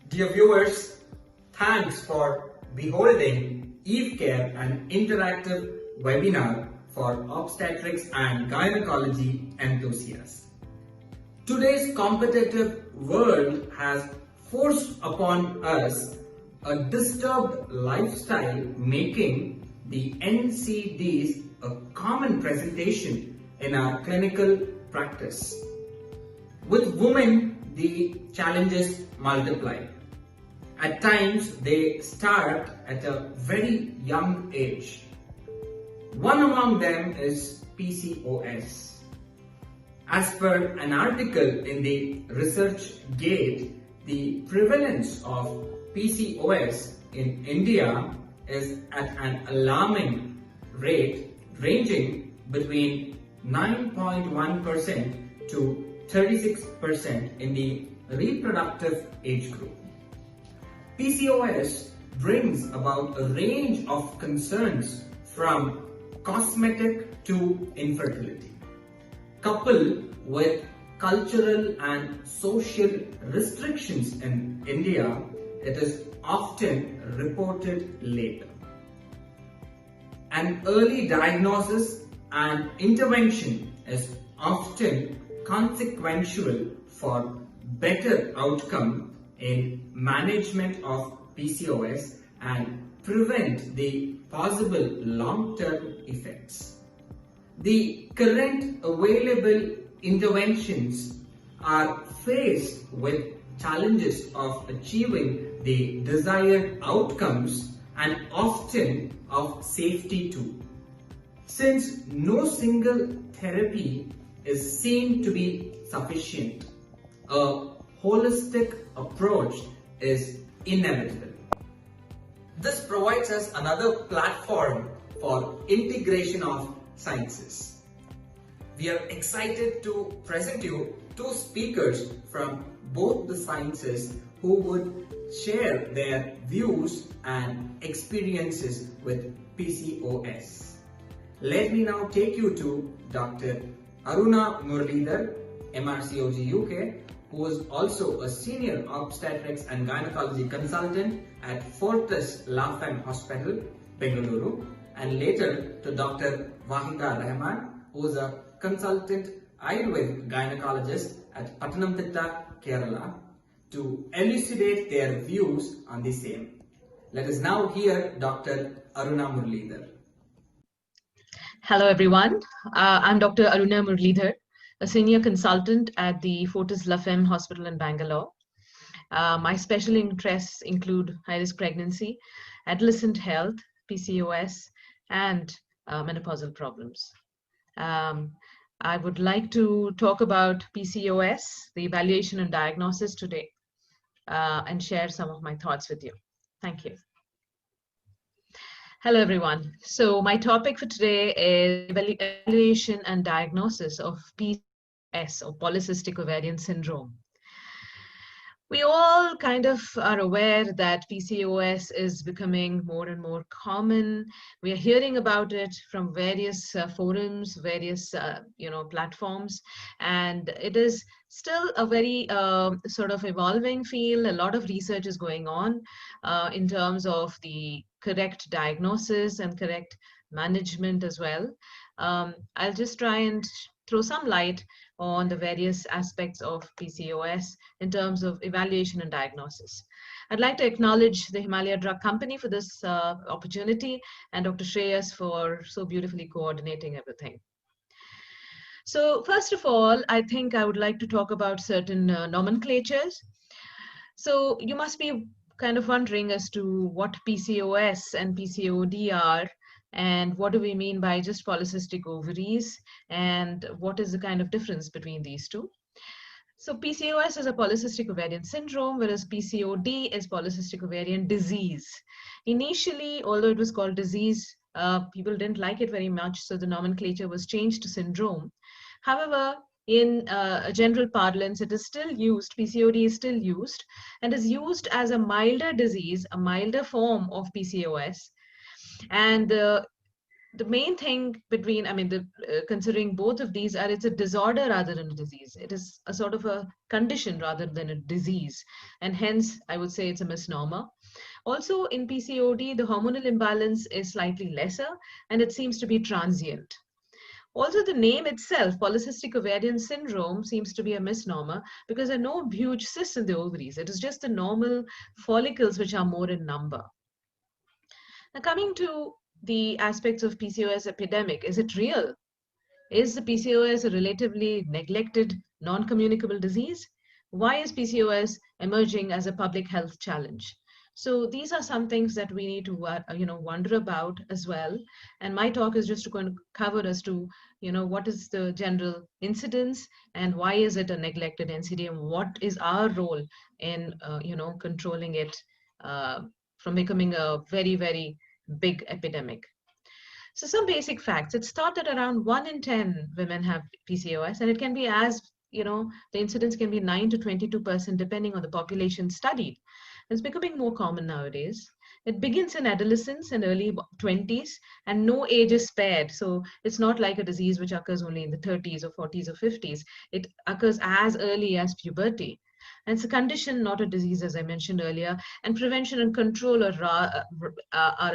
Dear viewers, thanks for beholding Eve Care, an interactive webinar for obstetrics and gynecology enthusiasts. Today's competitive world has forced upon us a disturbed lifestyle, making the NCDs a common presentation in our clinical practice. With women, the challenges multiply. At times, they start at a very young age. One among them is PCOS. As per an article in the ResearchGate, the prevalence of PCOS in India is at an alarming rate ranging between 9.1% to 36% in the reproductive age group. PCOS brings about a range of concerns from cosmetic to infertility. Coupled with cultural and social restrictions in India, it is often reported later. An early diagnosis and intervention is often consequential for better outcome in management of PCOS and prevent the possible long-term effects. The current available interventions are faced with challenges of achieving the desired outcomes and often of safety too. Since no single therapy is seen to be sufficient, a holistic approach is inevitable. This provides us another platform for integration of sciences. We are excited to present you two speakers from both the sciences who would share their views and experiences with PCOS. Let me now take you to Dr. Aruna Muralidhar, MRCOG UK, who is also a senior obstetrics and gynecology consultant at Fortis Lafem Hospital, Bengaluru, and later to Dr. Wahida Rahman, who is a consultant Ayurvedic gynecologist at Pathanamthitta, Kerala, to elucidate their views on the same. Let us now hear Dr. Aruna Muralidhar. Hello everyone, I'm Dr. Aruna Muralidhar, a senior consultant at the Fortis Lafem Hospital in Bangalore. My special interests include high-risk pregnancy, adolescent health, PCOS, and menopausal problems. I would like to talk about PCOS, the evaluation and diagnosis today, and share some of my thoughts with you. Thank you. Hello everyone. So my topic for today is evaluation and diagnosis of PCOS, or polycystic ovarian syndrome. We all kind of are aware that PCOS is becoming more and more common. We are hearing about it from various forums, various platforms, and it is still a very sort of evolving field. A lot of research is going on in terms of the correct diagnosis and correct management as well. I'll just try and throw some light on the various aspects of PCOS in terms of evaluation and diagnosis. I'd like to acknowledge the Himalaya Drug Company for this opportunity and Dr. Shreyas for so beautifully coordinating everything. So first of all, I think I would like to talk about certain nomenclatures. So you must be kind of wondering as to what PCOS and PCOD are, and what do we mean by just polycystic ovaries, and what is the kind of difference between these two. So PCOS is a polycystic ovarian syndrome, whereas PCOD is polycystic ovarian disease. Initially, although it was called disease, people didn't like it very much, so the nomenclature was changed to syndrome. However, in a general parlance, it is still used, PCOD is still used, and is used as a milder disease, a milder form of PCOS. And the main thing between, I mean, considering both of these are it's a disorder rather than a disease. It is a sort of a condition rather than a disease. And hence, I would say it's a misnomer. Also, in PCOD, the hormonal imbalance is slightly lesser and it seems to be transient. Also, the name itself, polycystic ovarian syndrome, seems to be a misnomer because there are no huge cysts in the ovaries. It is just the normal follicles which are more in number. Now, coming to the aspects of PCOS epidemic, is it real? Is the PCOS a relatively neglected, non-communicable disease? Why is PCOS emerging as a public health challenge? So these are some things that we need to, wonder about as well. And my talk is just going to cover as to, what is the general incidence and why is it a neglected NCD and what is our role in, controlling it from becoming a very, very big epidemic. So some basic facts. It started around 1 in 10 women have PCOS, and it can be as, the incidence can be 9 to 22% depending on the population studied. It's becoming more common nowadays. It begins in adolescence and early 20s, and no age is spared. So it's not like a disease which occurs only in the 30s or 40s or 50s. It occurs as early as puberty. And it's a condition, not a disease, as I mentioned earlier. And prevention and control are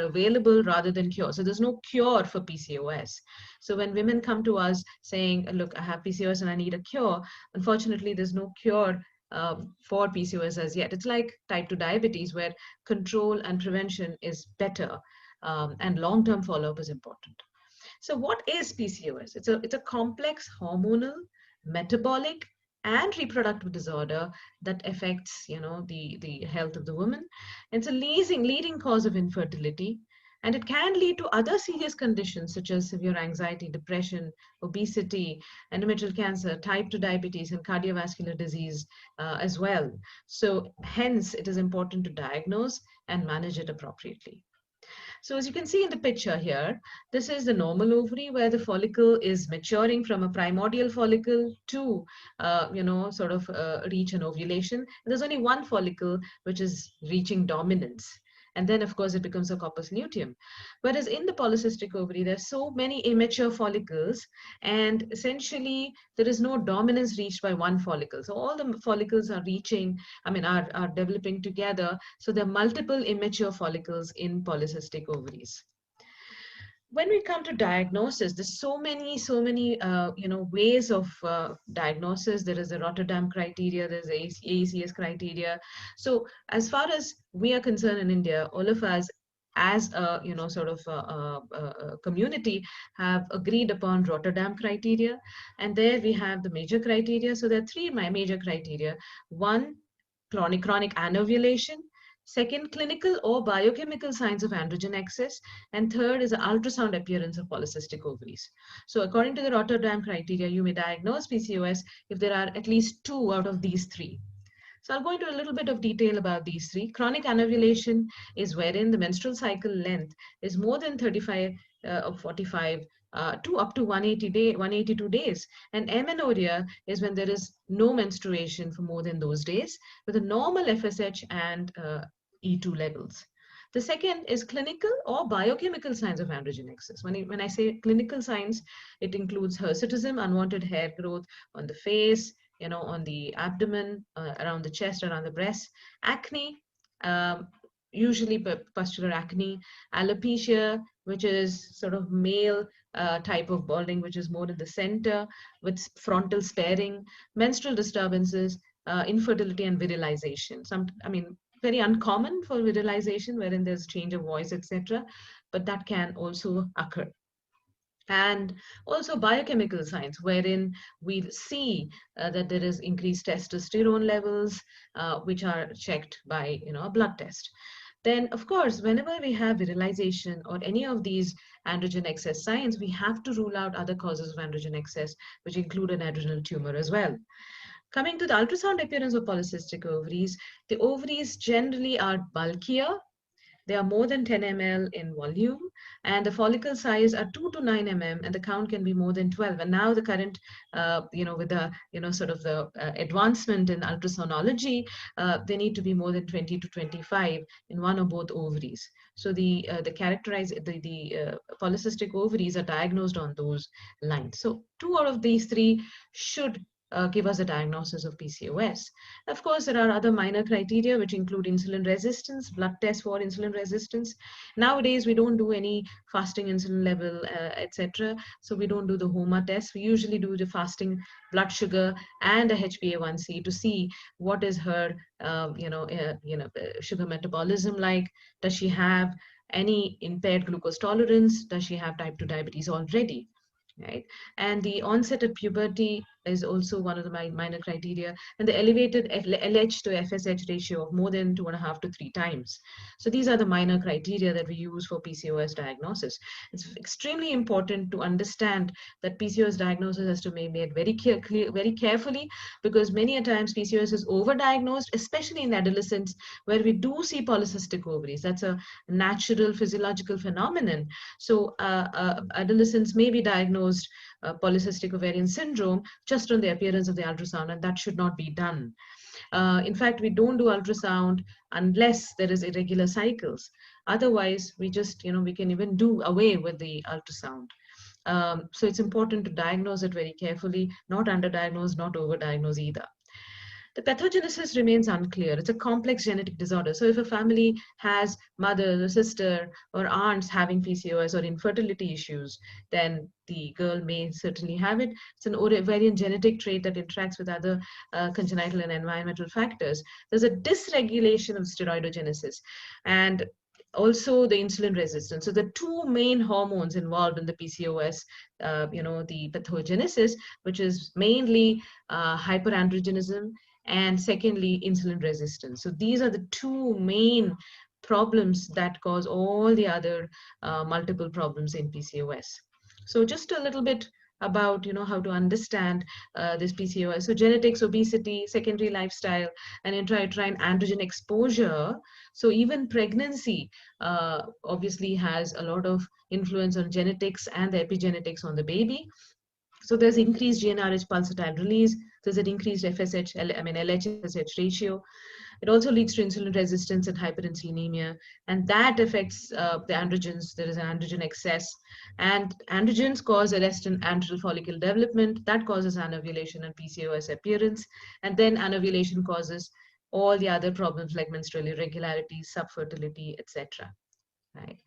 available rather than cure. So there's no cure for PCOS. So when women come to us saying, look, I have PCOS and I need a cure, unfortunately, there's no cure for PCOS as yet. It's like type 2 diabetes, where control and prevention is better, and long-term follow-up is important. So what is PCOS? It's a complex hormonal, metabolic, and reproductive disorder that affects, the health of the woman. It's a leading cause of infertility, and it can lead to other serious conditions such as severe anxiety, depression, obesity, endometrial cancer, type 2 diabetes, and cardiovascular disease as well. So hence, it is important to diagnose and manage it appropriately. So as you can see in the picture here, this is the normal ovary where the follicle is maturing from a primordial follicle to, reach an ovulation. There's only one follicle which is reaching dominance. And then, of course, it becomes a corpus luteum. Whereas in the polycystic ovary, there's so many immature follicles, and essentially there is no dominance reached by one follicle. So all the follicles are reaching, are developing together. So there are multiple immature follicles in polycystic ovaries. When we come to diagnosis, there's so many ways of diagnosis. There is the Rotterdam criteria, there's the AECS criteria. So as far as we are concerned in India, all of us as a community have agreed upon Rotterdam criteria, and there we have the major criteria. So there are three major criteria. One, chronic anovulation. Second, clinical or biochemical signs of androgen excess. And third is the ultrasound appearance of polycystic ovaries. So according to the Rotterdam criteria, you may diagnose PCOS if there are at least two out of these three. So I'll go into a little bit of detail about these three. Chronic anovulation is wherein the menstrual cycle length is more than 35 or 45 to up to 182 days. And amenorrhea is when there is no menstruation for more than those days with a normal FSH and E2 levels. The second is clinical or biochemical signs of androgen excess. When I say clinical signs, it includes hirsutism, unwanted hair growth on the face, on the abdomen, around the chest, around the breast, acne, usually pustular acne, alopecia, which is sort of male type of balding, which is more in the center with frontal sparing, menstrual disturbances, infertility, and virilization. Very uncommon for virilization, wherein there's change of voice, etc., but that can also occur. And also biochemical signs, wherein we see that there is increased testosterone levels, which are checked by a blood test. Then, of course, whenever we have virilization or any of these androgen excess signs, we have to rule out other causes of androgen excess, which include an adrenal tumor as well. Coming to the ultrasound appearance of polycystic ovaries, the ovaries generally are bulkier, They are more than 10 ml in volume, and the follicle size are 2 to 9 mm, and the count can be more than 12. And now the current, with the, sort of the advancement in ultrasonology, they need to be more than 20 to 25 in one or both ovaries. So the polycystic ovaries are diagnosed on those lines. So 2 out of these 3 should give us a diagnosis of PCOS. Of course, there are other minor criteria which include insulin resistance, blood test for insulin resistance. Nowadays, we don't do any fasting insulin level, etc. So we don't do the HOMA test. We usually do the fasting blood sugar and a HbA1c to see what is her, sugar metabolism like. Does she have any impaired glucose tolerance? Does she have type 2 diabetes already? Right? And the onset of puberty is also one of the minor criteria, and the elevated LH to FSH ratio of more than 2.5 to 3 times. So these are the minor criteria that we use for PCOS diagnosis. It's extremely important to understand that PCOS diagnosis has to be made very very carefully, because many a times PCOS is overdiagnosed, especially in adolescents, where we do see polycystic ovaries. That's a natural physiological phenomenon. So adolescents may be diagnosed polycystic ovarian syndrome just on the appearance of the ultrasound, and that should not be done. In fact, we don't do ultrasound unless there is irregular cycles. Otherwise, we just, we can even do away with the ultrasound. So it's important to diagnose it very carefully, not underdiagnose, not overdiagnose either. The pathogenesis remains unclear. It's a complex genetic disorder. So if a family has mother or sister or aunts having PCOS or infertility issues, then the girl may certainly have it. It's an ovarian genetic trait that interacts with other congenital and environmental factors. There's a dysregulation of steroidogenesis and also the insulin resistance. So the 2 main hormones involved in the PCOS, the pathogenesis, which is mainly hyperandrogenism, and secondly, insulin resistance. So these are the 2 main problems that cause all the other multiple problems in PCOS. So just a little bit about how to understand this PCOS. So genetics, obesity, secondary lifestyle, and intrauterine androgen exposure. So even pregnancy obviously has a lot of influence on genetics and the epigenetics on the baby. So there's increased GnRH pulsatile release. There's an increased LH-FSH ratio. It also leads to insulin resistance and hyperinsulinemia, and that affects the androgens. There is an androgen excess, and androgens cause arrest in antral follicle development. That causes anovulation and PCOS appearance, and then anovulation causes all the other problems like menstrual irregularities, subfertility, etc. Right?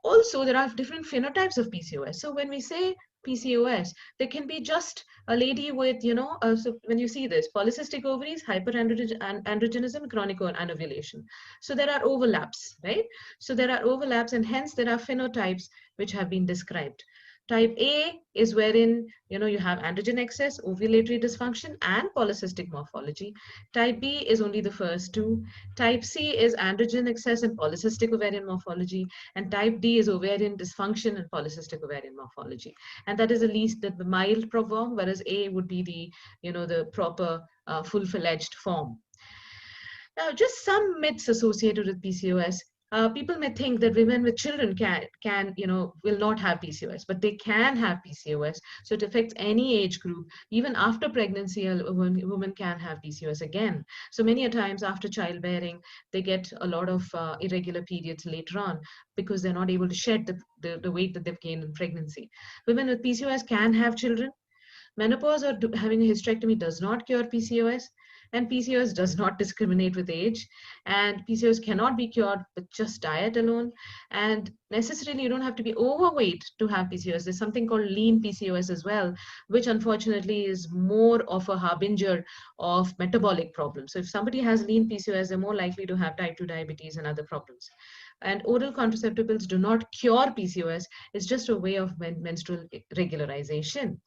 Also, there are different phenotypes of PCOS. So when we say PCOS, there can be just a lady with, so when you see this, polycystic ovaries, hyperandrogenism, chronic anovulation. So there are overlaps, right? So there are overlaps, and hence there are phenotypes which have been described. Type A is wherein you have androgen excess, ovulatory dysfunction, and polycystic morphology. Type B is only the first 2. Type C is androgen excess and polycystic ovarian morphology, and type D is ovarian dysfunction and polycystic ovarian morphology. And that is the least, the mild form, whereas A would be the proper full-fledged form. Now, just some myths associated with PCOS. People may think that women with children will not have PCOS, but they can have PCOS. So it affects any age group. Even after pregnancy, a woman can have PCOS again. So many a times after childbearing, they get a lot of irregular periods later on because they're not able to shed the weight that they've gained in pregnancy. Women with PCOS can have children. Menopause or having a hysterectomy does not cure PCOS. And PCOS does not discriminate with age, and PCOS cannot be cured with just diet alone. And necessarily, you don't have to be overweight to have PCOS. There's something called lean PCOS as well, which unfortunately is more of a harbinger of metabolic problems. So if somebody has lean PCOS, they're more likely to have type 2 diabetes and other problems. And oral contraceptive pills do not cure PCOS. It's just a way of menstrual regularization.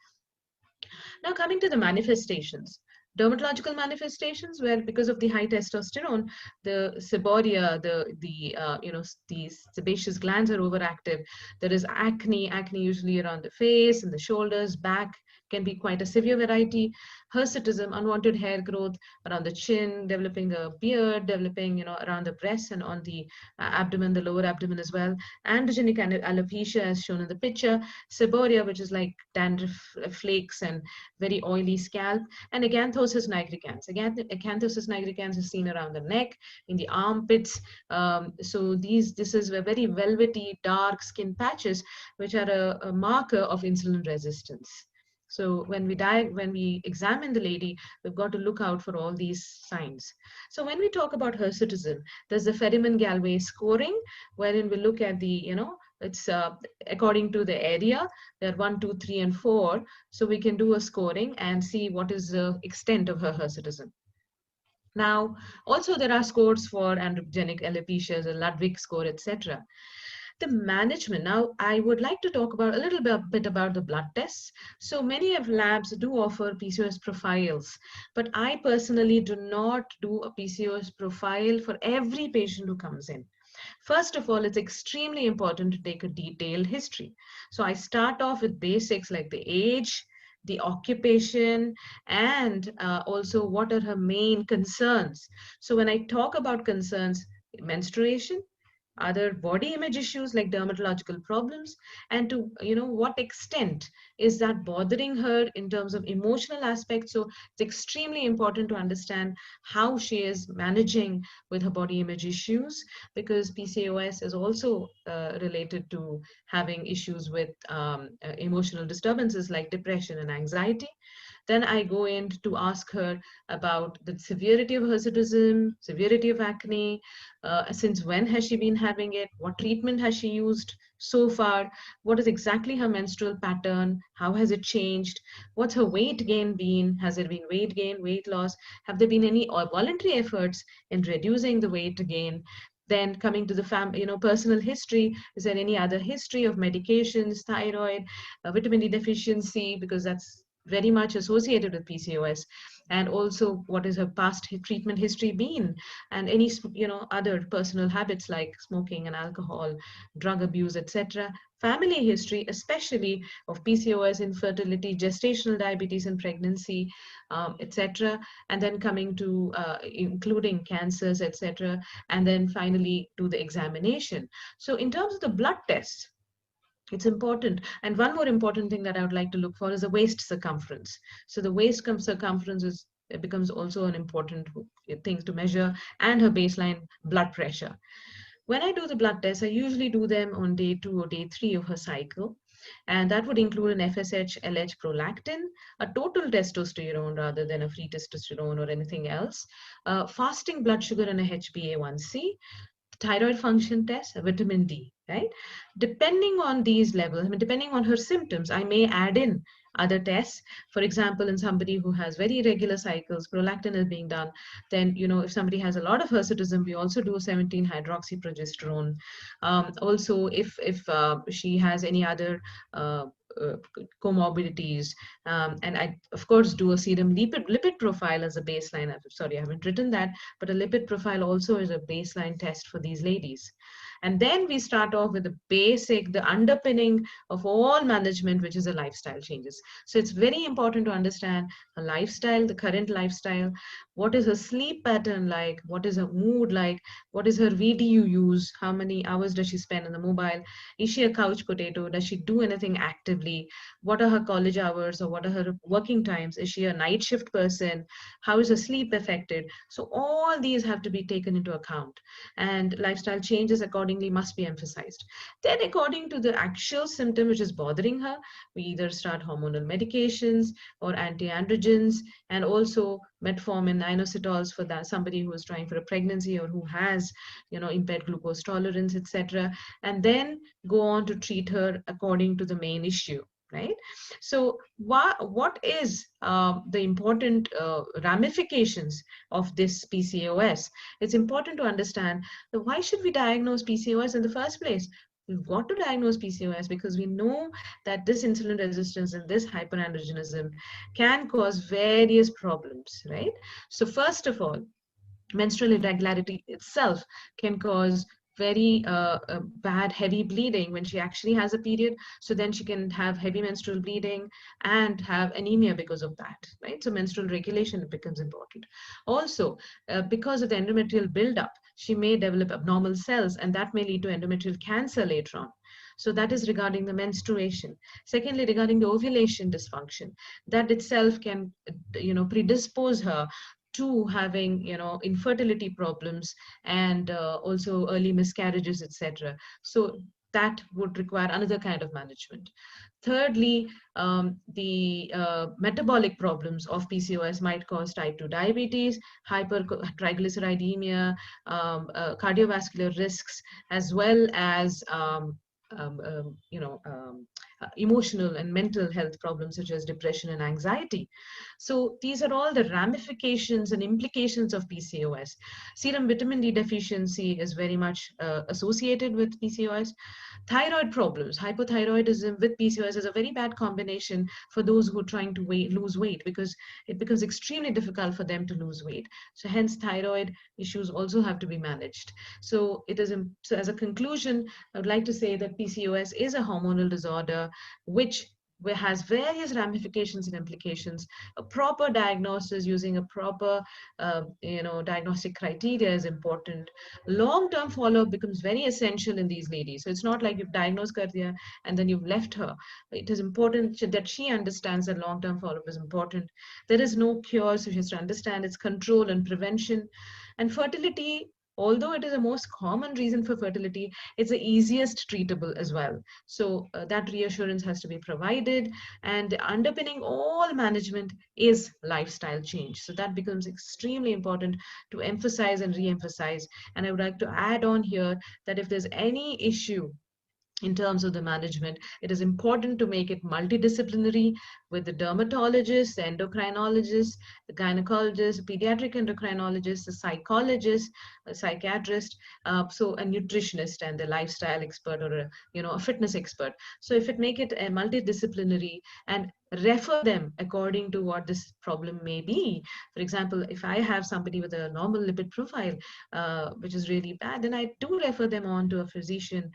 Now, coming to the manifestations. Dermatological manifestations, where because of the high testosterone, the seborrhea, the sebaceous glands are overactive. There is acne usually around the face and the shoulders, back can be quite a severe variety. hirsutism, unwanted hair growth around the chin, developing a beard, developing, around the breasts and on the abdomen, the lower abdomen as well. Androgenic alopecia as shown in the picture, seborrhea, which is like dandruff flakes and very oily scalp, and acanthosis nigricans. Acanthosis nigricans is seen around the neck, in the armpits. So this is a very velvety, dark skin patches, which are a marker of insulin resistance. So when we examine the lady, we've got to look out for all these signs. So when we talk about hirsutism, there's the Ferriman-Galway scoring, wherein we look at the, it's according to the area. There are 1, 2, 3, and 4. So we can do a scoring and see what is the extent of her hirsutism. Now, also there are scores for androgenic alopecia, the Ludwig score, etc. The management. Now, I would like to talk about a little bit about the blood tests. So many of labs do offer PCOS profiles, but I personally do not do a PCOS profile for every patient who comes in. First of all, it's extremely important to take a detailed history. So I start off with basics like the age, the occupation, and also what are her main concerns. So when I talk about concerns, menstruation, other body image issues like dermatological problems, and to what extent is that bothering her in terms of emotional aspects. So it's extremely important to understand how she is managing with her body image issues, because PCOS is also related to having issues with emotional disturbances like depression and anxiety. Then I go in to ask her about the severity of hirsutism, severity of acne, since when has she been having it, what treatment has she used so far, what is exactly her menstrual pattern, how has it changed, what's her weight gain been, has there been weight gain, weight loss, have there been any voluntary efforts in reducing the weight gain. Then coming to the personal history, is there any other history of medications, thyroid, vitamin D deficiency, because that's very much associated with PCOS, and also what is her past treatment history been, and any other personal habits like smoking and alcohol, drug abuse, etc. Family history, especially of PCOS, infertility, gestational diabetes and pregnancy, etc. And then coming to including cancers, etc. And then finally to the examination. So in terms of the blood tests, it's important. And one more important thing that I would like to look for is the waist circumference. So the waist circumference it becomes also an important thing to measure, and her baseline blood pressure. When I do the blood tests, I usually do them on day 2 or day 3 of her cycle. And that would include an FSH, LH, prolactin, a total testosterone rather than a free testosterone or anything else, fasting blood sugar, and a HbA1c, thyroid function test, vitamin D, right? Depending on these levels, depending on her symptoms, I may add in other tests. For example, in somebody who has very irregular cycles, prolactin is being done. Then, if somebody has a lot of hirsutism, we also do 17-hydroxyprogesterone. Also, if she has any other uh, comorbidities, and I of course do a serum lipid profile as a baseline. I'm sorry, I haven't written that, but a lipid profile also is a baseline test for these ladies. And then we start off with the underpinning of all management, which is the lifestyle changes. So it's very important to understand her lifestyle, the current lifestyle, what is her sleep pattern like, what is her mood like, what is her VDU use, how many hours does she spend on the mobile, is she a couch potato, does she do anything actively, what are her college hours or what are her working times, is she a night shift person, how is her sleep affected. So all these have to be taken into account, and lifestyle changes accordingly must be emphasized. Then according to the actual symptom which is bothering her, we either start hormonal medications or anti-androgens, and also metformin, inositols for that somebody who is trying for a pregnancy or who has impaired glucose tolerance, etc., and then go on to treat her according to the main issue, right? So what is the important ramifications of this PCOS? It's important to understand that why should we diagnose PCOS in the first place? We've got to diagnose PCOS because we know that this insulin resistance and this hyperandrogenism can cause various problems, right? So first of all, menstrual irregularity itself can cause very bad heavy bleeding when she actually has a period. So then she can have heavy menstrual bleeding and have anemia because of that, right? So menstrual regulation becomes important. Also, because of the endometrial buildup, she may develop abnormal cells, and that may lead to endometrial cancer later on. So that is regarding the menstruation. Secondly, regarding the ovulation dysfunction, that itself can, predispose her to having, infertility problems and also early miscarriages, etc. So that would require another kind of management. Thirdly, the metabolic problems of PCOS might cause type 2 diabetes, hypertriglyceridemia, cardiovascular risks, as well as um, um, you know, um, emotional and mental health problems such as depression and anxiety. So these are all the ramifications and implications of PCOS. Serum vitamin D deficiency is very much associated with PCOS. Thyroid problems, hypothyroidism with PCOS is a very bad combination for those who are trying to lose weight, because it becomes extremely difficult for them to lose weight. So hence thyroid issues also have to be managed. So so as a conclusion, I would like to say that PCOS is a hormonal disorder which has various ramifications and implications. A proper diagnosis using a proper diagnostic criteria is important. Long-term follow-up becomes very essential in these ladies. So it's not like you've diagnosed Kardia and then you've left her. It is important that she understands that long-term follow-up is important. There is no cure, so she has to understand its control and prevention. And fertility, although it is the most common reason for fertility, it's the easiest treatable as well. So that reassurance has to be provided, and underpinning all management is lifestyle change. So that becomes extremely important to emphasize and re-emphasize. And I would like to add on here that if there's any issue in terms of the management, it is important to make it multidisciplinary with the dermatologist, the endocrinologist, the gynecologist, pediatric endocrinologist, the psychologist, a psychiatrist, so a nutritionist and the lifestyle expert, or a fitness expert. So if it make it a multidisciplinary and refer them according to what this problem may be. For example, if I have somebody with a normal lipid profile, which is really bad, then I do refer them on to a physician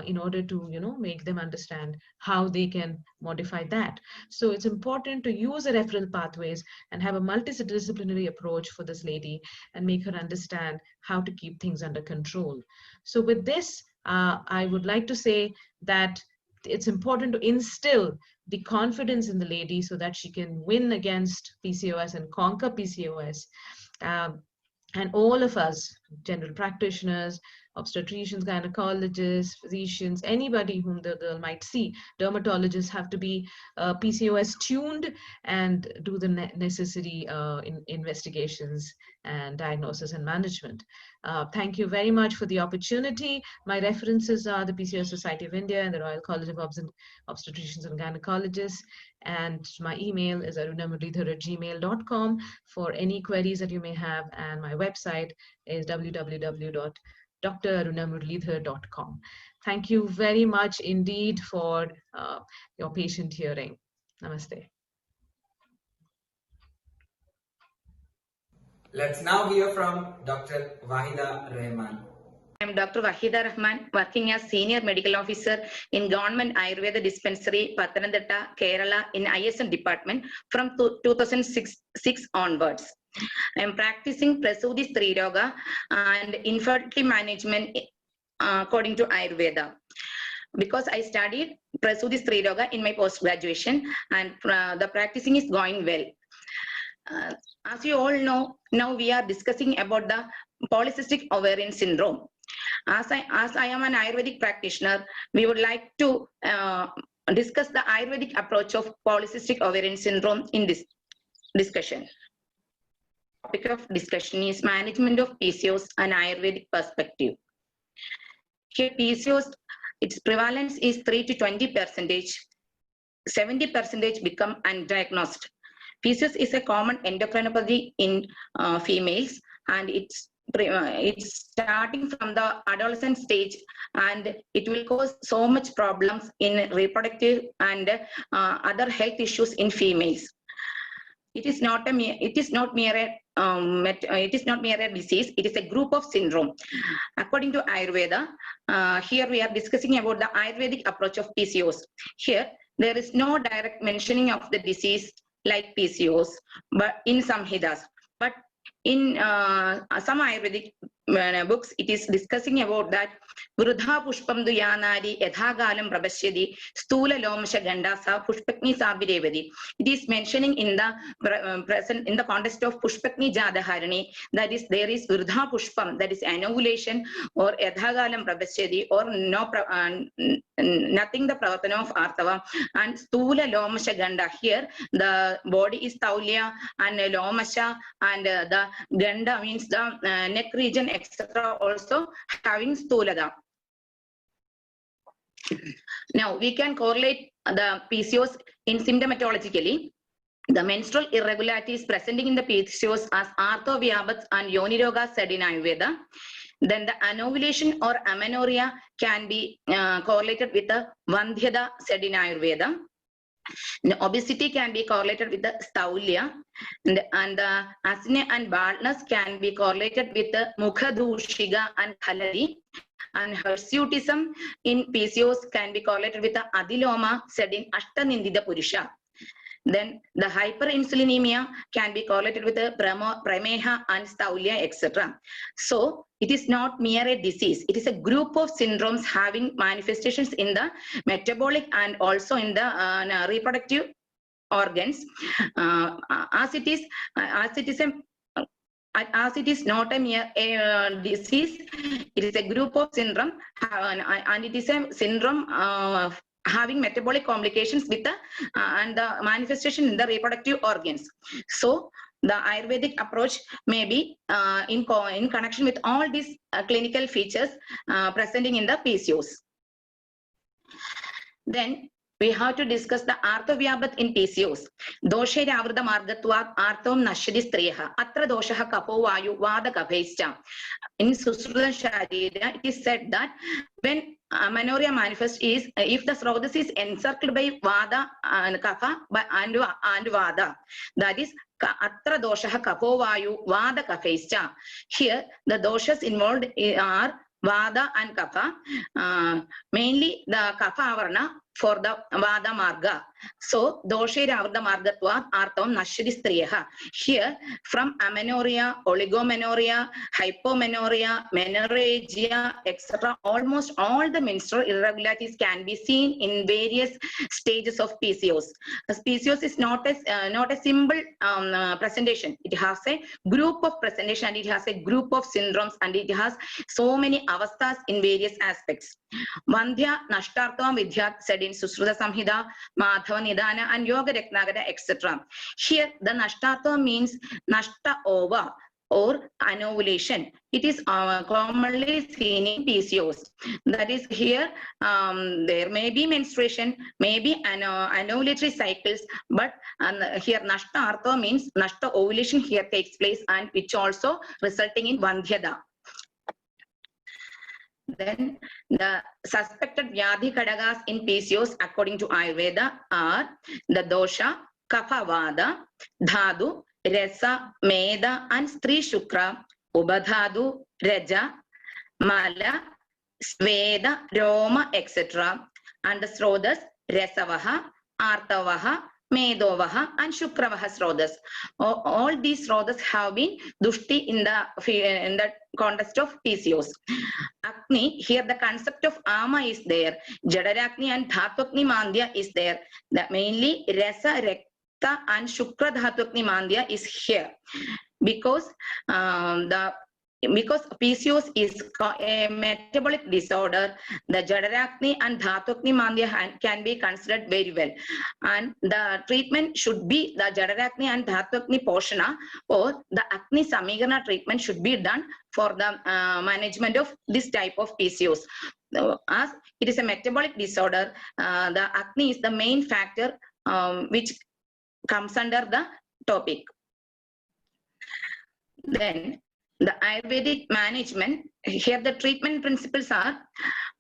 in order to make them understand how they can modify that. So it's important to use the referral pathways and have a multidisciplinary approach for this lady and make her understand how to keep things under control. So with this, I would like to say that it's important to instill the confidence in the lady so that she can win against PCOS and conquer PCOS. And all of us, general practitioners, obstetricians, gynecologists, physicians, anybody whom the girl might see, dermatologists, have to be PCOS tuned and do the necessary investigations and diagnosis and management. Thank you very much for the opportunity. My references are the PCOS Society of India and the Royal College of Obstetricians and Gynecologists. And my email is arunamuralidhar@gmail.com for any queries that you may have. And my website is www.drarunamuralidhar.com. Thank you very much indeed for your patient hearing. Namaste. Let's now hear from Dr. Wahida Rahman. I am Dr. Wahida Rahman, working as Senior Medical Officer in Government Ayurveda Dispensary, Pathanamthitta, Kerala, in ISM department from 2006 onwards. I am practicing Prasudi Striroga and infertility management according to Ayurveda. Because I studied Prasudi Striroga in my post-graduation, and the practicing is going well. As you all know, now we are discussing about the polycystic ovarian syndrome. As I am an Ayurvedic practitioner, we would like to discuss the Ayurvedic approach of polycystic ovarian syndrome in this discussion. Topic of discussion is management of PCOS and Ayurvedic perspective. Here PCOS, its prevalence is 3 to 20%. 70% become undiagnosed. PCOS is a common endocrinopathy in females, and it's starting from the adolescent stage, and it will cause so much problems in reproductive and other health issues in females. It is not mere it is not mere a disease, it is a group of syndrome. According to Ayurveda, here we are discussing about the Ayurvedic approach of PCOS. Here, there is no direct mentioning of the disease like PCOS, but in Samhitas. But in some Ayurvedic books, it is discussing about that Vrudha Pushpam Duyanari Yadhagalam Prabashyadi Stula Lomasha Gandasa Pushpakni Sabirevadi. It is mentioning in the present in the context of Pushpakni Jadaharani, that is there is Vrudha Pushpam, that is anovulation, or Yadhagalam Prabashyadi, or no nothing the Pravatana of Artava, and Stula Lomasha Ganda. Here the body is Taulya and Lomasha, and the Ganda means the neck region, etc. also having Stulada. Now we can correlate the PCOS in symptomatologically. The menstrual irregularities presenting in the PCOS as arthovyabats and yoniroga said in Ayurveda. Then the anovulation or amenorrhea can be correlated with the vandhyada said in Ayurveda. The obesity can be correlated with the staulya, and the acne and baldness can be correlated with the mukhadushiga and khaladi, and hirsutism in PCOS can be correlated with the adiloma said in Ashtanindita Purusha. Then the hyperinsulinemia can be correlated with the prameha and staulya, etc. So it is not mere a disease. It is a group of syndromes having manifestations in the metabolic and also in the reproductive organs. As it is not a mere disease, it is a group of syndrome, and it is a syndrome having metabolic complications with the and the manifestation in the reproductive organs. So the Ayurvedic approach may be in connection with all these clinical features presenting in the PCOS. Then we have to discuss the arthovyabat in PCOS. Doshe Ravrada Margatvat Arthom Nashadi Striha Atra Doshaha Kapo Vayu Vada Kapescha. In Susruta Sharira, it is said that when amenorrhea manifests is if the Srodhas is encircled by Vada and Kapha and Vada, that is Atra Doshaha Kapo Vayu Vada Kapescha. Here the doshas involved are Vada and Kapha, mainly the Kapha Avarna for the Vada Marga. So, Doshe Ravrada Margatvat Arthavam Nashadi Striyaha. Here, from amenorrhea, oligomenorrhea, hypomenorrhea, menorrhagia, etc., almost all the menstrual irregularities can be seen in various stages of PCOS. As PCOS is not a simple presentation. It has a group of presentation, and it has a group of syndromes, and it has so many avasthas in various aspects. Vandhya Nashtartvam Vidyat said in Susruta Samhita, Madhava Nidana and Yoga Ratnagara, etc. Here the Nashtartvam means Nashta ova or anovulation. It is commonly seen in PCOS. That is here there may be menstruation, maybe anovulatory cycles, but here Nashta Artha means Nashta ovulation here takes place, and which also resulting in Vandhyada. Then the suspected Vyadhi Kadagas in PCOS according to Ayurveda are the dosha, Kapha Vada, Dhadu, Rasa, Meda and Stri Shukra, Ubadhadu, Raja, Mala, Sveda, Roma, etc. And the Srodhas, Resavaha, Artavaha, Medovaha and Shukravaha Srodhas. All these Srodhas have been Dushti in the context of PCOS. Agni, here the concept of Ama is there. Jadarakni and Dhatvakni Mandya is there. That mainly Rasa, Rekta and Shukra Dhatvakni Mandya is here. Because PCOS is a metabolic disorder, the Jadarakni and Dhatvakni Mandya can be considered very well. And the treatment should be the Jadarakni and Dhatvakni Poshana, or the Agni Samigana treatment should be done for the management of this type of PCOS. As it is a metabolic disorder, the Agni is the main factor which comes under the topic. Then the Ayurvedic management, here the treatment principles are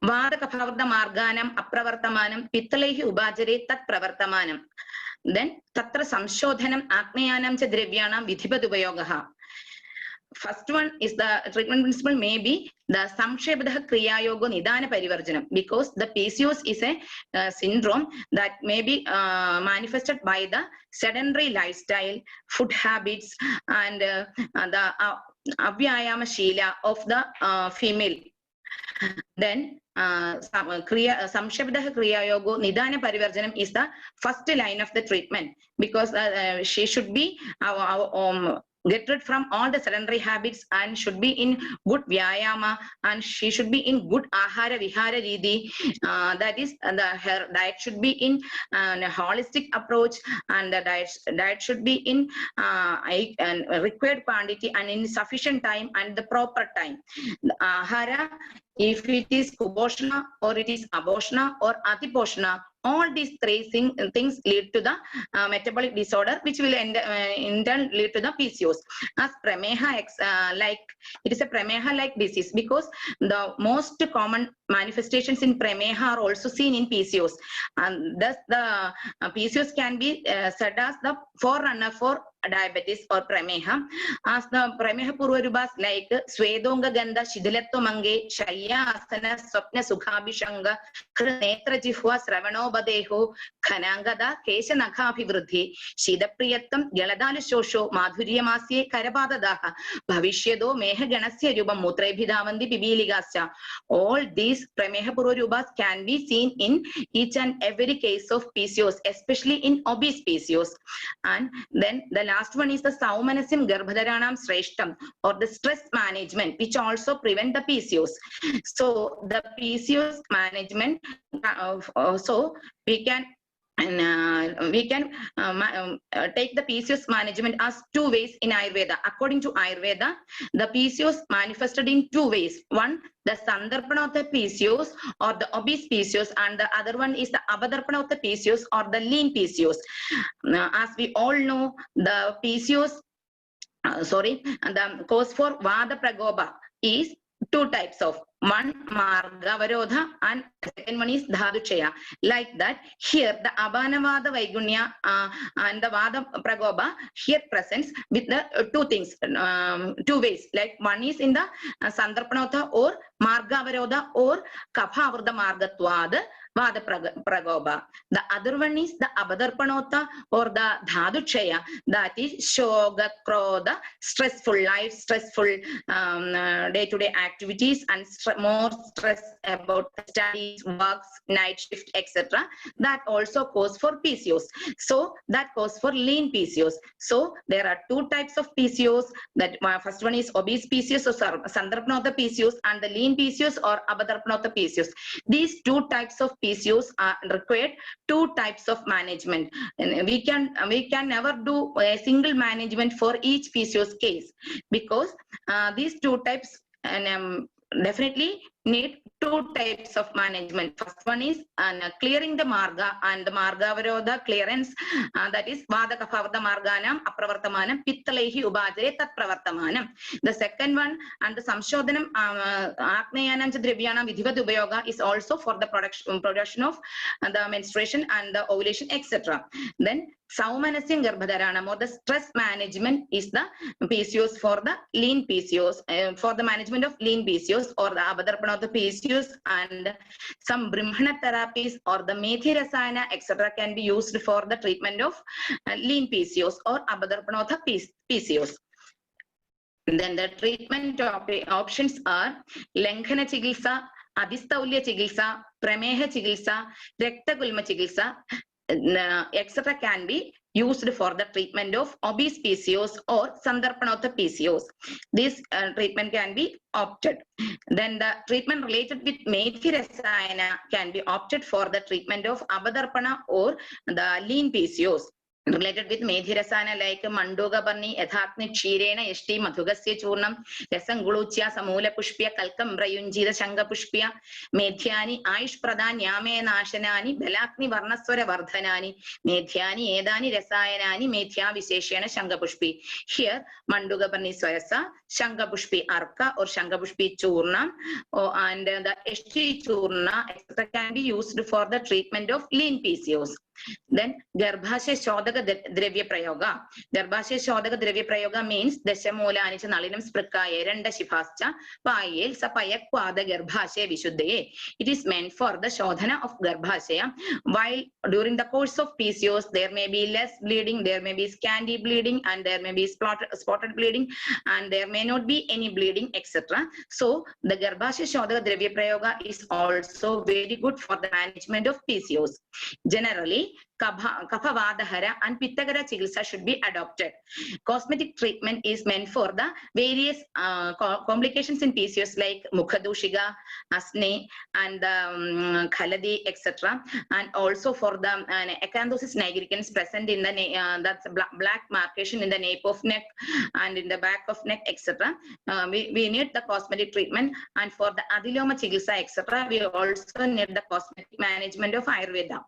Vada Kaphavarta Marganam Apravartamanam Pittalehi Ubajare Tat Pravartamanam. Then Tatra Samshodhanam Agneyanam Cha Drevyanam Vidhipadupayogaha. first one is the treatment principle may be the Samshebadaha Kriya Yoga Nidana Parivarjanam, because the PCOS is a syndrome that may be manifested by the sedentary lifestyle, food habits, and the Avyayama Sheela of the female. Then Samshabdaha Kriya Yoga Nidana Parivarjanam is the first line of the treatment, because she should be get rid from all the sedentary habits and should be in good vyayama, and she should be in good ahara vihara ridi. That is, her diet should be in a holistic approach, and the diet should be in required quantity and in sufficient time and the proper time. The ahara, if it is kuposhana or it is aboshana or atiposhana, all these three things lead to the metabolic disorder, which will in turn lead to the PCOS. As Prameha, like it is a Prameha-like disease, because the most common manifestations in Prameha are also seen in PCOS, and thus the PCOS can be said as the forerunner for diabetes or Prameha. As the Prameha Purvarubhas like Svedonga Ganda, Shidilatto Mange, Shaya Asana, Swapna Sukhabhishanga, Netra Jihva, Sravano Badeho, Kanangada, Kesha Nakhapi Vruddhi, Shidapriyattam, Galadala Shosho, Madhuryamasye, Karabadadaha, Bhavishyedo, Meha Ganasya Ruba Mutre Bhidavandi Pibiligasya. All these Prameha Purvarubhas can be seen in each and every case of PCOS, especially in obese PCOS. And then the last one is the Saumanasim Garbhadaranam Sreshtam, or the stress management, which also prevent the PCOS. So the PCOS management, so we can take the PCOS management as two ways in Ayurveda. According to Ayurveda, the PCOS manifested in two ways. One, the Sandarpana of the PCOS or the obese PCOS, and the other one is the Abadarpana of the PCOS or the lean PCOS. As we all know, the PCOS, the cause for Vada Pragopa is two types of, one Marga Varodha and second one is Dhaduchaya. Like that, here the Abanavada Vaigunya and the Vada Pragopa here presents with the two things, two ways. Like one is in the Sandarpanotha or Marga Varodha or Kapha Vrda Margatwada Vada Pragopa. The other one is the Abadarpanotha or the Dhaduchaya, that is Shoga Krodha, stressful life, stressful day-to-day activities, and more stress about studies, works, night shift, etc. That also cause for PCOS. So that cause for lean PCOS. So there are two types of PCOS. That first one is obese PCOS or Sandarpana of the PCOS, and the lean PCOS or Abadarpana of the PCOS. These two types of PCOS are required two types of management, and we can never do a single management for each PCOS case, because these two types definitely need two types of management. First one is clearing the marga, and the marga varodha clearance, that is vada kaphavada marganam apravartamanam pittalehi ubajare tat pravartamanam. The second one, and the samshodhanam aknayanam drivyanam vidhivat upayoga, is also for the production of the menstruation and the ovulation, etc. Then Saumanasya Garbhadaranam, or the stress management, is the PCOS for the lean PCOS, for the management of lean PCOS or the Abadarpana of the PCOS, and some Brahmana therapies or the Methi Rasayana, etc. can be used for the treatment of lean PCOS or Abadarpana of the PCOS. Then the treatment options are Langhana Chikitsa, Adhistaulya Chikitsa, Prameha Chikitsa, Rektagulma Chikitsa, etc. can be used for the treatment of obese PCOS or Sandarpana of the PCOS. This treatment can be opted. Then the treatment related with Methi Rasayana can be opted for the treatment of Abadarpana or the lean PCOS. Related with Methi Rasayana like Mandoga Barni, Yathatni Chirena, Eshti, Madhugasya Churnam, Rasanguluchya, Samula Pushpya, Kalkam Brayunjida Shanga Pushpya, Medhyani, Aish Pradhan, Yame Nashanani, Belakni Varnaswara Vardhanani, Medhyani, Edani Rasayanani, Medhya Viseshana Shanga Pushpi. Here, Mandoga Barni Swayasa, Shanga Pushpi Arka or Shanga Pushpi Churna, and the Eshti Churna, etc. can be used for the treatment of lean PCOS. Then Garbhashya Shodaka Dravya Prayoga. Garbhashya Shodaka Dravya Prayoga means Dashamula Anisha Nalinam Sprika Erenda Shifascha Payel Sapayak Kwada Garbhashya Vishuddhaye. It is meant for the Shodhana of Garbhashya. While during the course of PCOS, there may be less bleeding, there may be scanty bleeding, and there may be spotted bleeding, and there may not be any bleeding, etc. So the Garbhashya Shodaka Dravya Prayoga is also very good for the management of PCOS. Generally, Kaphavadahara and Pittagara Chikitsa should be adopted. Cosmetic treatment is meant for the various complications in PCOS like Mukhadushiga, Asne, and Khaladi, etc. And also for the acanthosis nigricans present in the that's black markation in the nape of neck and in the back of neck, etc. We need the cosmetic treatment, and for the Adiloma Chikitsa, etc. we also need the cosmetic management of Ayurveda.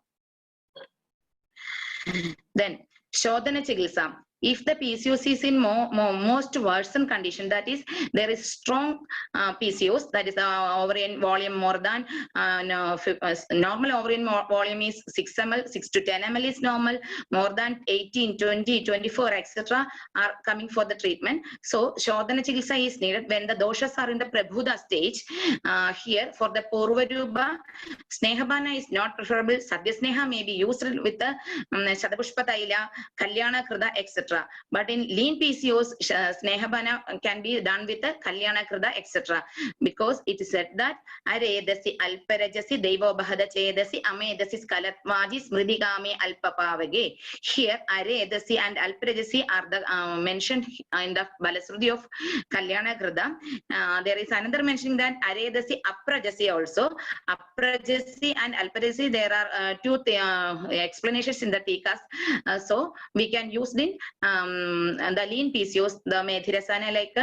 Then Shodhana Chikitsa. If the PCOS is in most worsened condition, that is, there is strong PCOS, that is ovarian volume more than normal ovarian volume is 6 ml, 6 to 10 ml is normal, more than 18, 20, 24, etc. are coming for the treatment. So Shodhana Chikitsa is needed when the doshas are in the Prabhuda stage. Here for the Purvaruba, Snehabana is not preferable. Sadyasneha may be used with the Shadapushpa Taila, Kalyana Krida, etc. But in lean PCOS, Snehabana can be done with the Kalyana Krida, etc. Because it is said that Aredasi Alparajasi Devo Bahada Chedasi Amedasi Skalatvaji Smridigami Alpapavage. Here Aredasi and Alparajasi are the mentioned in the Balasrudi of Kalyana Krida. There is another mentioning that Aredasi Aprajasi also. Aprajasi and Alparajasi, there are two explanations in the Tikas. So we can use the lean PCOS, the Medhirasana like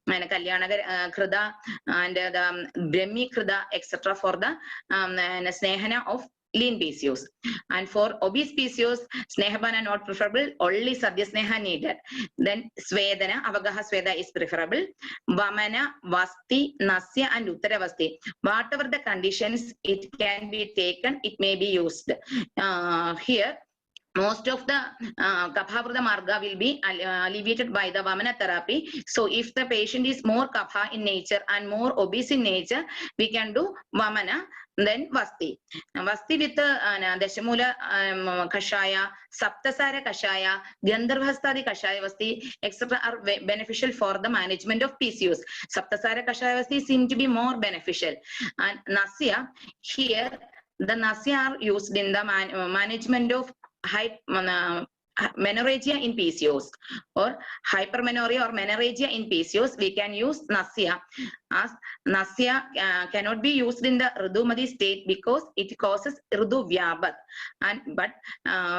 Kalyana Krida and the Brahmi Krida, etc. for the Snehana of lean PCOS. And for obese PCOS, Snehabana not preferable, only Sadyasneha needed. Then Svedana, Avagaha Sveda is preferable. Vamana, Vasti, Nasya, and Uttaravasti. Whatever the conditions it can be taken, it may be used. Here, most of the Kapha Marga will be alleviated by the Vamana therapy. So if the patient is more Kapha in nature and more obese in nature, we can do Vamana, then Vasti. Vasti with Dashamula Kashaya, Saptasara Kashaya, Gandharvastadi Kashaya Vasti, etc. are beneficial for the management of PCOS. Saptasara Kashaya Vasti seem to be more beneficial. And Nasya, here the Nasya are used in the management of menorrhagia in PCOS or hypermenorrhea or menorrhagia in PCOS. We can use Nasya. As Nasya cannot be used in the Ridumati state because it causes Ridu Vyabat. But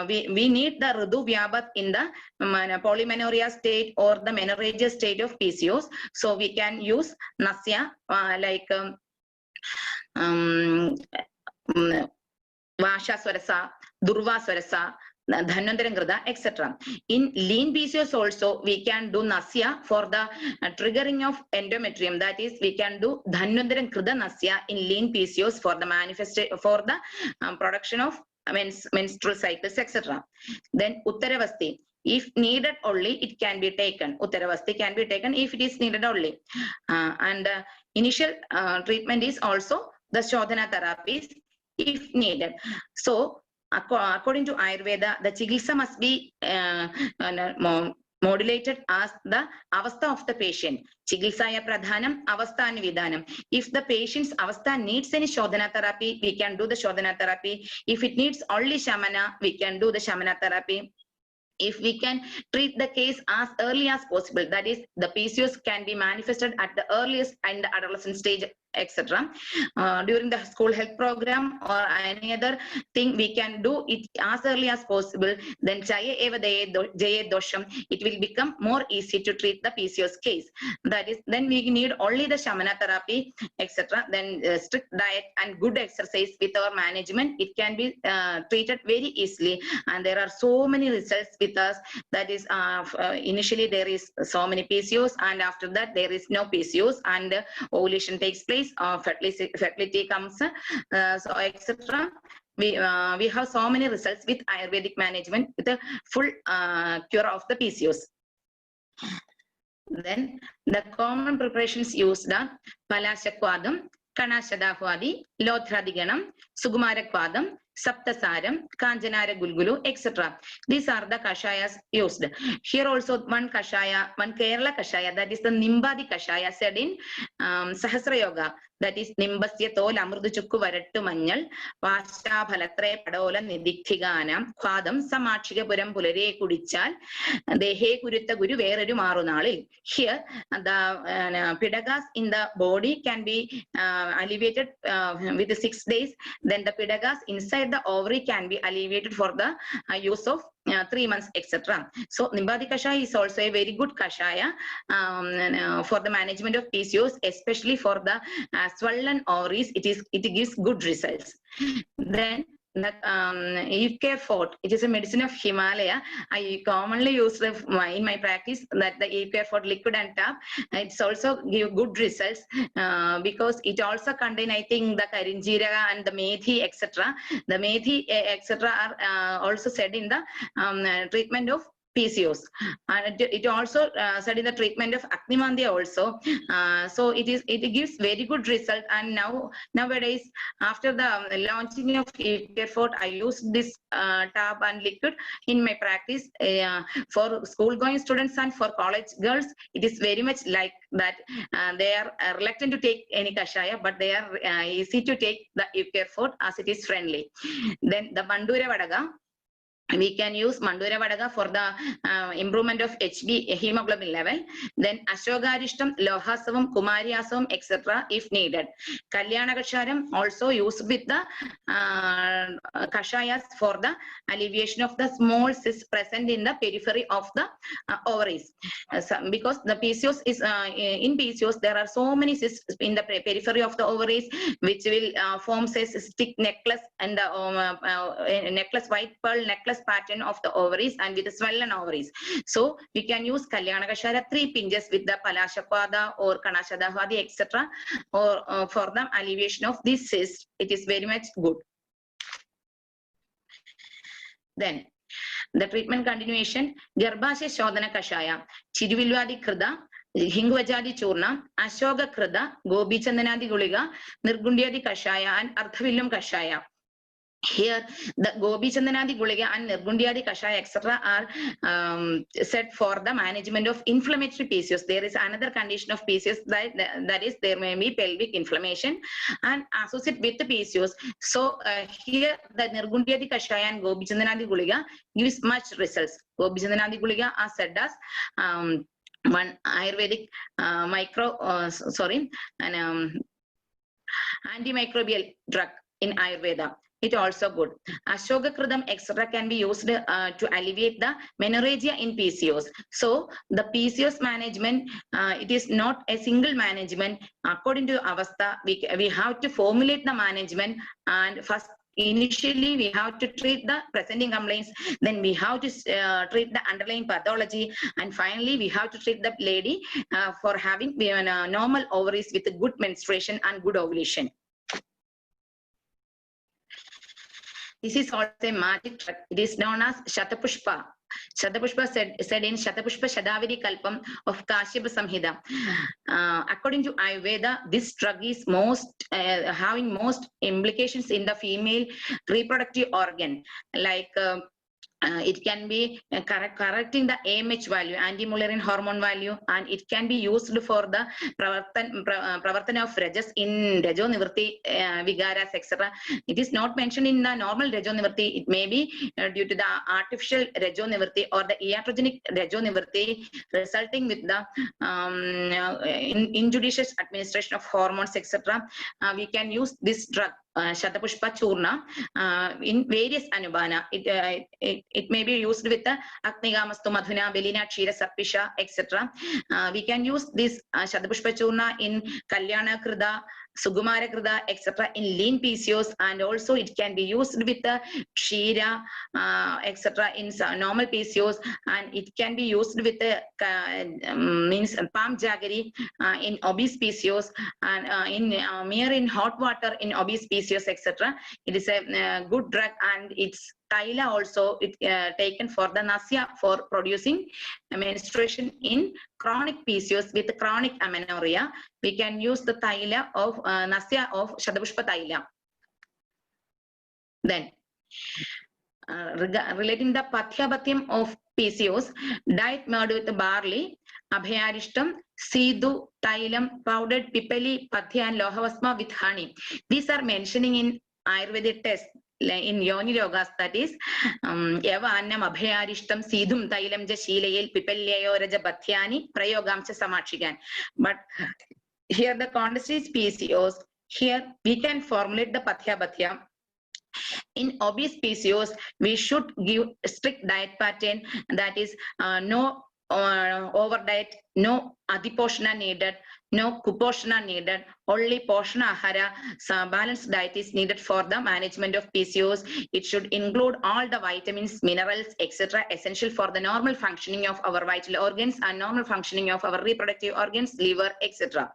we need the Ridu Vyabat in the polymenorrhea state or the menorrhagia state of PCOS. So we can use Nasya like Vasha Swarasa, Durva Swarasa, Dhanvantaram, etc. In lean PCOS also, we can do Nasya for the triggering of endometrium. That is, we can do Dhanvantaram Krida Nasya in lean PCOS for the for the production of menstrual cycles, etc. Then Uttaravasti. If needed only, it can be taken. Uttaravasti can be taken if it is needed only. And initial treatment is also the Shodhana therapies if needed. So, according to Ayurveda, the Chikitsa must be modulated as the avastha of the patient. Chikitsaya pradhanam, avastha nividanam. If the patient's avastha needs any Shodhana therapy, we can do the Shodhana therapy. If it needs only Shamana, we can do the Shamana therapy. If we can treat the case as early as possible, that is, the PCOS can be manifested at the earliest and the adolescent stage, etc. During the school health program or any other thing, we can do it as early as possible. Then Jaya Eva Jaya Dosham, it will become more easy to treat the PCOS case. That is, then we need only the Shamana therapy, etc. Then strict diet and good exercise with our management, it can be treated very easily. And there are so many results with us. That is, initially there is so many PCOS, and after that there is no PCOS, and ovulation takes place, fertility comes, so etc. we have so many results with Ayurvedic management with a full cure of the PCOS. Then the common preparations used are Palashakwadam, Kanashadahwadi, Lothradhiganam, Sugumarakwadam, Saptasaram, Kanjanara Gulgulu, etc. These are the kashayas used. Here also one kashaya, one Kerala kashaya, that is the Nimbadi kashaya said in Sahasra Yoga. That is Nimbasya Tol Amrudu Chukku Varattu Manjal, Pasha Palatre Padola Nidikhiganam, Kwadam, Samachikapuram Pulare Kudichal, Dehe Kurita Guru Veredu Marunali. Here the pedagas in the body can be alleviated with the 6 days. Then the pedagas inside the ovary can be alleviated for the use of 3 months, etc. So Nimbadi Kashaya is also a very good Kashaya for the management of PCOS, especially for the swollen ovaries. It gives good results. Then the Eve Fort, it is a medicine of Himalaya. I commonly use in my practice that the Eve Fort liquid and tap. It's also give good results because it also contain, I think, the Karinjiraga and the Methi, etc. The Methi, etc. are also said in the treatment of PCOS, and it also said in the treatment of Agnimandia also. So it gives very good result. And nowadays, after the launching of Fort, I use this tab and liquid in my practice for school-going students and for college girls. It is very much like that. They are reluctant to take any kashaya, but they are easy to take the Fort as it is friendly. Then the Bandura Vadaga. We can use Mandura Vadaga for the improvement of HB hemoglobin level. Then Ashogarishtam, Lohasavam, Kumariasavam, etc. if needed. Kalyana Kasharam also used with the Kashayas for the alleviation of the small cysts present in the periphery of the ovaries. Because the PCOS is, in PCOS there are so many cysts in the periphery of the ovaries which will form a cystic necklace and the necklace, white pearl necklace pattern of the ovaries and with the swollen ovaries. So we can use Kalyana Kashaya 3 pinches with the Palashakpada or Kanashadahwadi, etc. or for the alleviation of this cyst. It is very much good. Then the treatment continuation, Garbhasya Shodhana Kashaya, Chiduvilvadi Krida, Hingvajadi Churna, Ashoga Krida, Gobi Chandanadi Guliga, Nirgundyadi Kashaya and Arthavilam Kashaya. Here, the Gobi Chandanadi Guliga and Nirgundyadi Kashaya, etc. are set for the management of inflammatory PCOS. There is another condition of PCOS that is there may be pelvic inflammation and associated with the PCOS. So here the Nirgundyadi Kashaya and Gobi Chandanadi Guliga gives much results. Gobi Chandanadi Guliga are said as one Ayurvedic antimicrobial drug in Ayurveda. It also good. Ashogakridam extra can be used to alleviate the menorrhagia in PCOS. So the PCOS management, it is not a single management. According to Avastha, we have to formulate the management, and first initially we have to treat the presenting complaints, then we have to treat the underlying pathology, and finally we have to treat the lady for having normal ovaries with a good menstruation and good ovulation. This is also a magic drug. It is known as Shatapushpa. Shatapushpa said in Shatapushpa Shadavadi Kalpam of Kashyapa Samhita. According to Ayurveda, this drug is having most implications in the female reproductive organ, like it can be correcting the AMH value, anti-Mullerian hormone value, and it can be used for the pravartana of Rajas in Rajo Nivritti, Vigaras, etc. It is not mentioned in the normal Rajo Nivritti. It may be due to the artificial Rajo Nivritti or the iatrogenic Rajo Nivritti resulting with the injudicious administration of hormones, etc. We can use this drug. Shatapushpa Churna in various Anubana. It may be used with the Agnigamastu Madhuna, Belina, Kshira, Sarpisha, etc. We can use this Shatapushpa Churna in Kalyana Krida, Sugumara Krida, etc. in lean PCOS, and also it can be used with the Shira, etc. in normal PCOS, and it can be used with the means palm jaggery in obese PCOS, and in mere in hot water in obese PCOS, etc. It is a good drug, and it's Thyla also taken for the nasya for producing menstruation in chronic PCOS with chronic amenorrhea. We can use the Thyla of nasya of Shatapushpa Thyla. Then relating the Pathyabatyam of PCOS, diet made with barley, Abhayarishtam, Sidu, Thailam, powdered pipali, Pathya and Lohavasma with honey. These are mentioning in Ayurvedic text in Yoni Yogas, that is Eva Annam Abhayarishtam, Sidum, Thailam, Jashilayel, Pipalyayo, Raja Bathyani, Prayogamcha Samachigan. But here the context is PCOS. Here we can formulate the Pathyabatyam. In obese PCOS, we should give a strict diet pattern, that is no over diet, no adiposhana needed, no kuposhana needed, only poshana ahara. Balanced diet is needed for the management of PCOS. It should include all the vitamins, minerals, etc. essential for the normal functioning of our vital organs and normal functioning of our reproductive organs, liver, etc.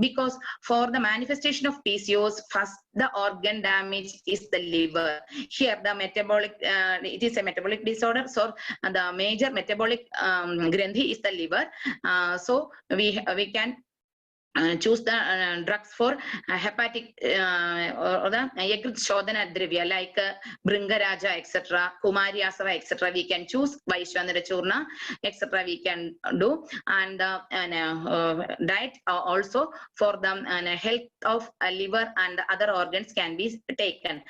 Because for the manifestation of PCOS, first the organ damage is the liver. Here the metabolic, it is a metabolic disorder, so the major metabolic grandhi is the liver. So we can choose the drugs for hepatic or the Yagrit Shodhana Drivya like Bringaraja, etc., Kumari Asava, etc. We can choose Vaishwanara Churna, etc. We can do, and diet also for the health of liver and other organs can be taken.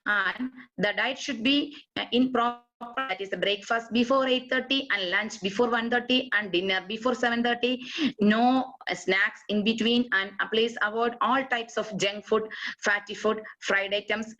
And the diet should be in proper, that is the breakfast before 8:30 and lunch before 1:30 and dinner before 7:30. No snacks in between, and please avoid all types of junk food, fatty food, fried items,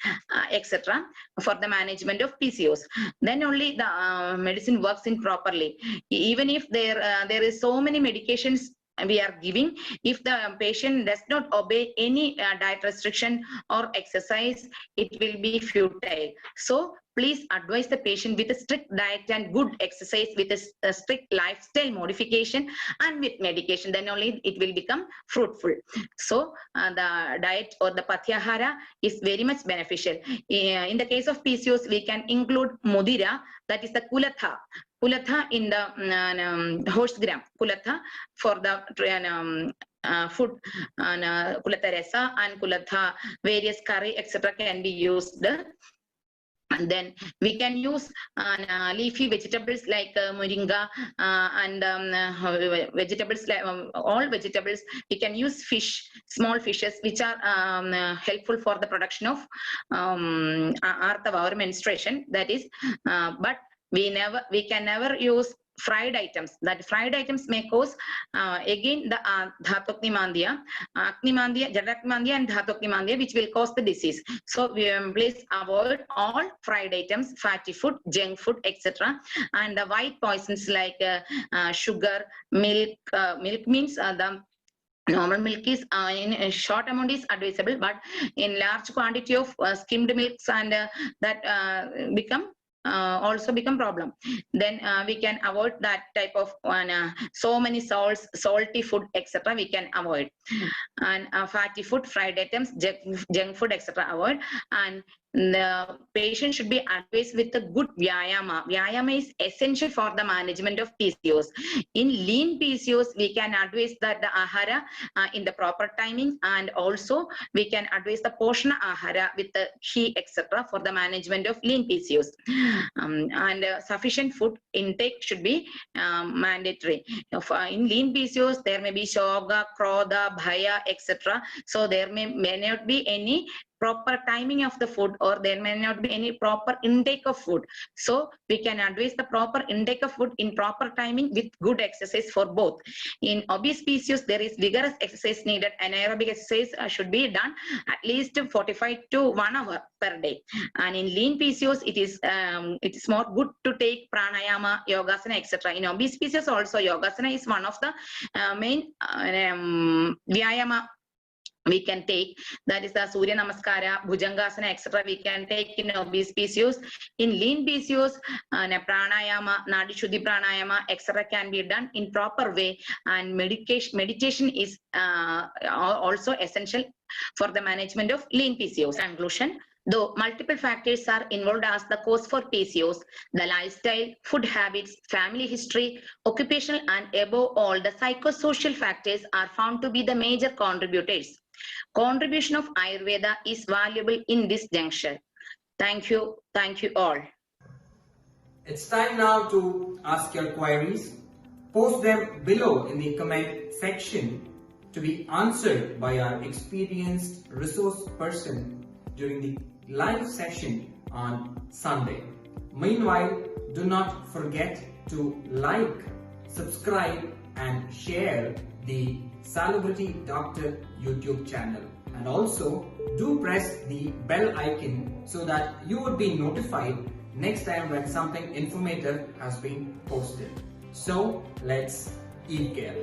etc. for the management of PCOS. Then only the medicine works in properly. Even if there is so many medications we are giving, if the patient does not obey any diet restriction or exercise, it will be futile. So please advise the patient with a strict diet and good exercise with a strict lifestyle modification and with medication. Then only it will become fruitful. So the diet or the Patyahara is very much beneficial. In the case of PCOS, we can include Mudira, that is the Kulatha. Kulatha in the horse gram, Kulatha for the food, Kulatha Resa and Kulatha, various curry, etc. can be used. And then we can use leafy vegetables like moringa and vegetables, like all vegetables. We can use fish, small fishes, which are helpful for the production of artha, our menstruation. That is, but we can never use fried items. That fried items may cause again the Dhatoknimandia, Aknimandia, Jadaknimandia and Dhatoknimandia, which will cause the disease. So we please avoid all fried items, fatty food, junk food, etc. And the white poisons like sugar, milk. Milk means the normal milk is in a short amount is advisable, but in large quantity of skimmed milks and that also become problem. Then we can avoid that type of so many salts, salty food, etc. we can avoid, and fatty food, fried items, junk food, etc. avoid. And the patient should be advised with a good Vyayama. Vyayama is essential for the management of PCOS. In lean PCOS, we can advise that the ahara in the proper timing, and also we can advise the Poshana ahara with the ghee, etc. for the management of lean PCOS. And sufficient food intake should be mandatory. In lean PCOS, there may be shoga, krodha, bhaya, etc. So there may not be any proper timing of the food, or there may not be any proper intake of food. So we can advise the proper intake of food in proper timing with good exercise for both. In obese PCOS, there is vigorous exercise needed. Anaerobic exercise should be done at least 45 to 1 hour per day. And in lean PCOS, it is more good to take pranayama, yogasana, etc. In obese PCOS also, yogasana is one of the main vyayama we can take, that is the Surya Namaskara, Bhujangasana, etc. we can take in obese PCOS. In lean PCOS, pranayama, Nadi Shuddhi pranayama, etc. can be done in proper way, and meditation is also essential for the management of lean PCOS. Conclusion: though multiple factors are involved as the cause for PCOS, the lifestyle, food habits, family history, occupational, and above all, the psychosocial factors are found to be the major contributors. Contribution of Ayurveda is valuable in this juncture. Thank you all. It's time now to ask your queries. Post them below in the comment section to be answered by our experienced resource person during the live session on Sunday. Meanwhile, do not forget to like, subscribe and share the Salubrity Doctor YouTube channel, and also do press the bell icon so that you would be notified next time when something informative has been posted. So let's eat care.